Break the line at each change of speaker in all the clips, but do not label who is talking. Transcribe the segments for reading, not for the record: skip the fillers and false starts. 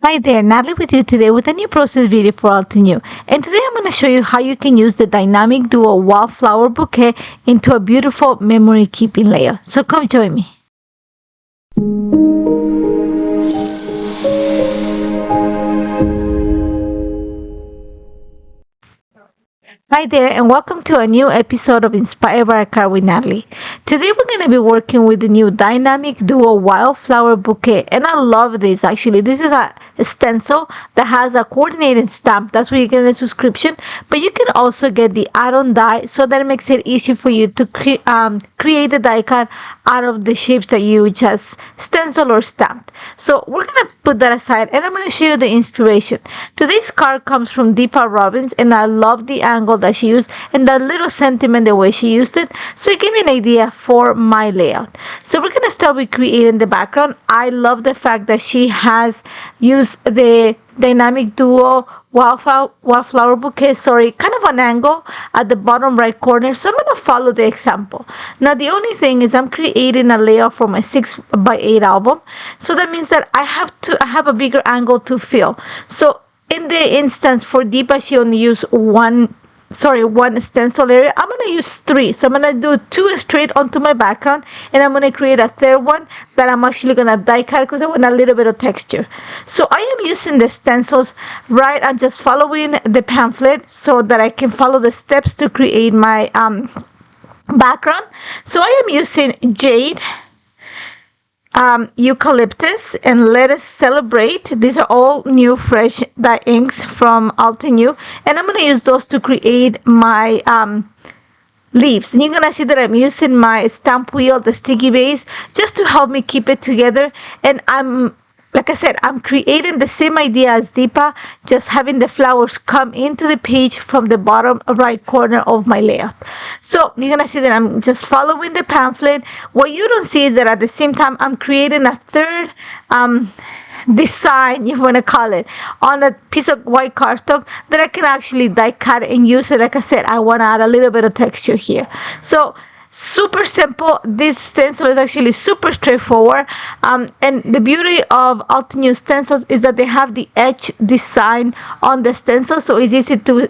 Hi there, Natalie with you today with a new process video for Altenew. And today I'm going to show you how you can use the dynamic duo wildflower bouquet into a beautiful memory keeping layer. So come join me. Hi there, and welcome to a new episode of Inspired by a Card with Natalie. Today we're going to be working with the new Dynamic Duo Wildflower Bouquet, and I love this actually. This is a stencil that has a coordinated stamp. That's where you get the subscription, but you can also get the add-on die, so that it makes it easy for you to create the die cut out of the shapes that you just stencil or stamped. So we're going to put that aside, and I'm going to show you the inspiration. Today's card comes from Deepa Robbins, and I love the angle that she used and that little sentiment, the way she used it. So it gave me an idea for my layout. So we're going to start with creating the background. I love the fact that she has used the dynamic duo wildflower bouquet, kind of an angle at the bottom right corner. So I'm going to follow the example. Now the only thing is I'm creating a layout for my 6x8 album, so that means that I have a bigger angle to fill. So in the instance for Deepa, she only used one stencil area. I'm going to use 3. So I'm going to do 2 straight onto my background, and I'm going to create a third one that I'm actually going to die cut because I want a little bit of texture. So I am using the stencils, right? I'm just following the pamphlet so that I can follow the steps to create my background. So I am using jade, eucalyptus, and let us celebrate. These are all new fresh dye inks from Altenew, and I'm going to use those to create my leaves. And you're going to see that I'm using my stamp wheel, the sticky base, just to help me keep it together. And like I said, I'm creating the same idea as Deepa, just having the flowers come into the page from the bottom right corner of my layout. So you're going to see that I'm just following the pamphlet. What you don't see is that at the same time, I'm creating a third design, you want to call it, on a piece of white cardstock that I can actually die cut and use it. Like I said, I want to add a little bit of texture here. So super simple. This stencil is actually super straightforward, and the beauty of Altenew stencils is that they have the edge design on the stencil, so it's easy to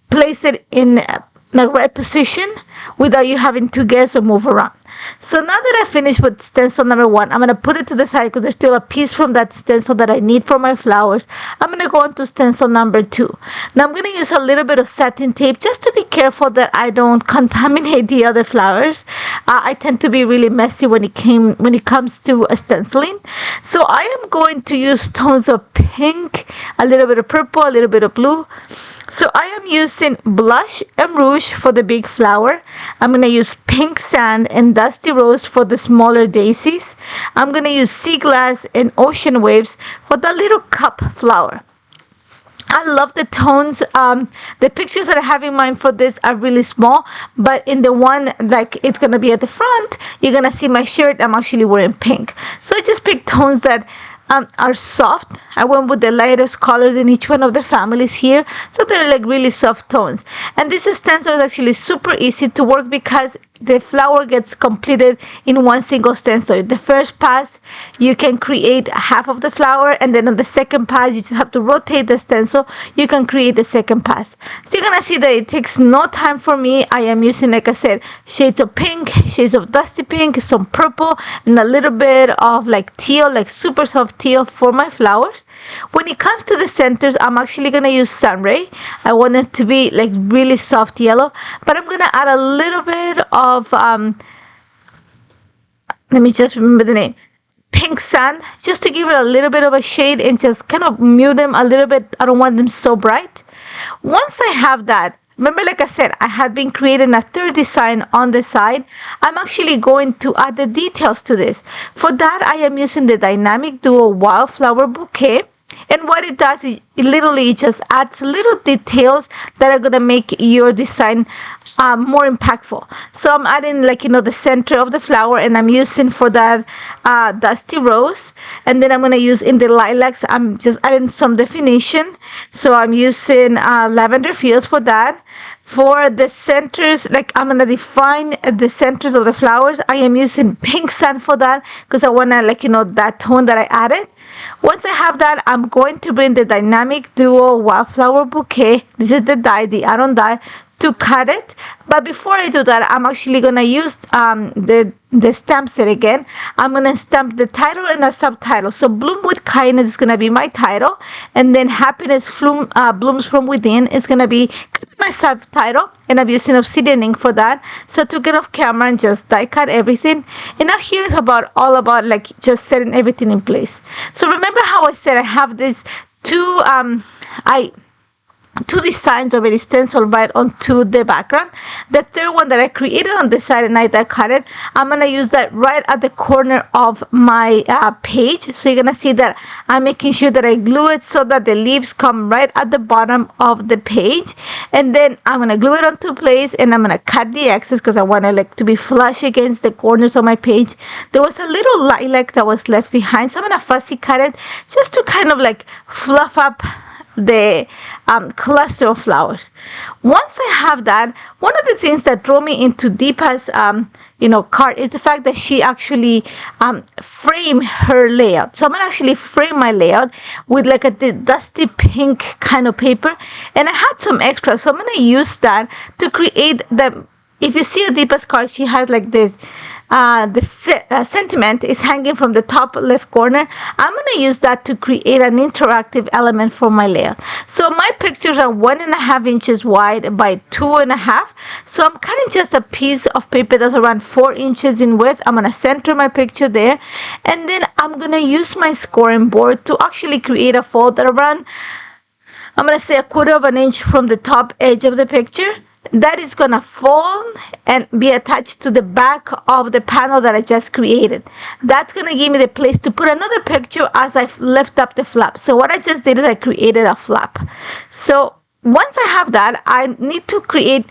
place it in the right position without you having to guess or move around. So now that I finished with stencil number 1, I'm going to put it to the side because there's still a piece from that stencil that I need for my flowers. I'm going to go on to stencil number 2. Now I'm going to use a little bit of satin tape just to be careful that I don't contaminate the other flowers. I tend to be really messy when it comes to stenciling. So I am going to use tones of pink, a little bit of purple, a little bit of blue. So I am using blush and rouge for the big flower. I'm going to use pink sand and dusty rose for the smaller daisies. I'm going to use sea glass and ocean waves for the little cup flower. I love the tones. The pictures that I have in mind for this are really small, but in the one like it's going to be at the front, you're going to see my shirt. I'm actually wearing pink. So I just picked tones that are soft. I went with the lightest colors in each one of the families here, so they're like really soft tones. And this stencil is actually super easy to work because the flower gets completed in one single stencil. The first pass you can create half of the flower, and then on the second pass you just have to rotate the stencil, you can create the second pass. So you're gonna see that it takes no time for me. I am using, like I said, shades of pink, shades of dusty pink, some purple, and a little bit of like teal, like super soft teal for my flowers. When it comes to the centers, I'm actually gonna use Sunray. I want them to be like really soft yellow, but I'm gonna add a little bit of let me just remember the name, pink sand, just to give it a little bit of a shade and just kind of mute them a little bit. I don't want them so bright. Once I have that, remember, like I said, I had been creating a third design on the side. I'm actually going to add the details to this. For that, I am using the Dynamic Duo Wildflower Bouquet. And what it does is it literally just adds little details that are going to make your design more impactful. So I'm adding the center of the flower, and I'm using for that dusty rose. And then I'm going to use in the lilacs, I'm just adding some definition. So I'm using lavender fields for that. For the centers, like I'm gonna define the centers of the flowers, I am using pink sand for that because I wanna, like, you know, that tone that I added. Once I have that, I'm going to bring the Dynamic Duo Wildflower Bouquet. This is the die, the add-on die, to cut it. But before I do that, I'm actually gonna use the stamp set again. I'm gonna stamp the title and a subtitle. So Bloom with Kindness is gonna be my title, and then Happiness Blooms from Within is gonna be my subtitle, and I'm using Obsidian ink for that. So to get off camera and just die cut everything. And now here is all about like just setting everything in place. So remember how I said I have these two designs already stenciled right onto the background. The third one that I created on the side and I die cut it, I'm gonna use that right at the corner of my page. So you're gonna see that I'm making sure that I glue it so that the leaves come right at the bottom of the page, and then I'm gonna glue it onto place, and I'm gonna cut the excess because I want it like to be flush against the corners of my page. There was a little lilac that was left behind, so I'm gonna fussy cut it just to kind of like fluff up the cluster of flowers. Once I have that, one of the things that drew me into Deepa's card is the fact that she actually framed her layout. So I'm gonna actually frame my layout with like a dusty pink kind of paper, and I had some extra, so I'm gonna use that to create the. If you see a Deepa's card, she has like this. The sentiment is hanging from the top left corner. I'm going to use that to create an interactive element for my layout. So my pictures are 1.5 inches wide by 2.5. So I'm cutting just a piece of paper that's around 4 inches in width. I'm going to center my picture there. And then I'm going to use my scoring board to actually create a fold that around, I'm going to say 1/4 inch from the top edge of the picture. That is gonna fold and be attached to the back of the panel that I just created. That's gonna give me the place to put another picture as I lift up the flap. So what I just did is I created a flap. So once I have that, I need to create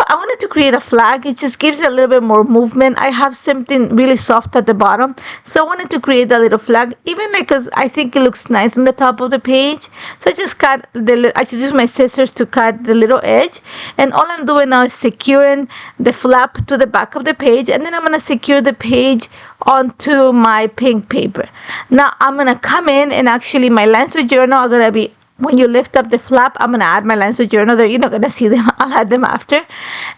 I wanted to create a flag. It just gives it a little bit more movement. I have something really soft at the bottom, so I wanted to create a little flag, even because I think it looks nice on the top of the page. So I just use my scissors to cut the little edge, and all I'm doing now is securing the flap to the back of the page, and then I'm going to secure the page onto my pink paper. Now I'm going to come in, and actually my lines of journal are going to be, when you lift up the flap, I'm going to add my lines of journal there. You're not going to see them. I'll add them after.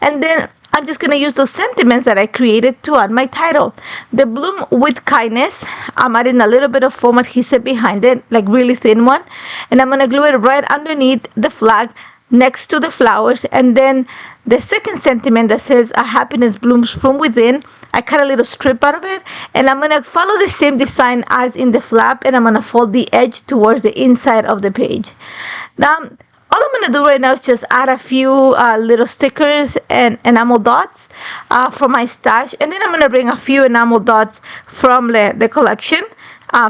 And then I'm just going to use those sentiments that I created to add my title. The Bloom with Kindness, I'm adding a little bit of foam adhesive behind it, like really thin one. And I'm going to glue it right underneath the flag next to the flowers. And then the second sentiment that says a happiness blooms from within, I cut a little strip out of it, and I'm going to follow the same design as in the flap, and I'm going to fold the edge towards the inside of the page. Now, all I'm going to do right now is just add a few little stickers and enamel dots from my stash, and then I'm going to bring a few enamel dots from the collection,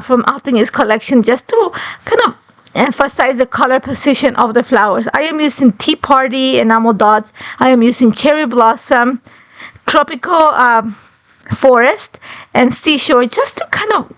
from Altenew's collection, just to kind of emphasize the color position of the flowers. I am using Tea Party enamel dots. I am using Cherry Blossom, Tropical Forest, and Seashore, just to kind of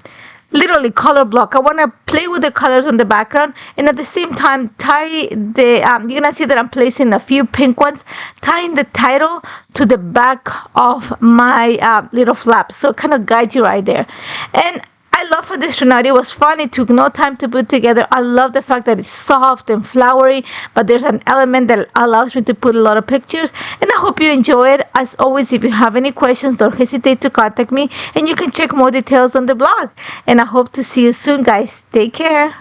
literally color block. I want to play with the colors on the background, and at the same time tie the you're gonna see that I'm placing a few pink ones, tying the title to the back of my little flap, so it kind of guides you right there. And I love how this turned out. It was fun. It took no time to put together. I love the fact that it's soft and flowery, but there's an element that allows me to put a lot of pictures, and I hope you enjoy it. As always, if you have any questions, don't hesitate to contact me, and you can check more details on the blog. And I hope to see you soon, guys. Take care.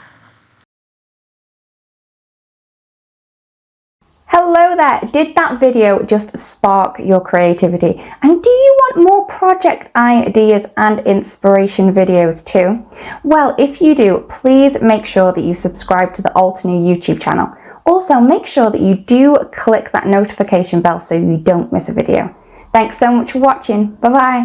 Hello there! Did that video just spark your creativity? And do you want more project ideas and inspiration videos too? Well, if you do, please make sure that you subscribe to the Altenew YouTube channel. Also, make sure that you do click that notification bell so you don't miss a video. Thanks so much for watching. Bye bye!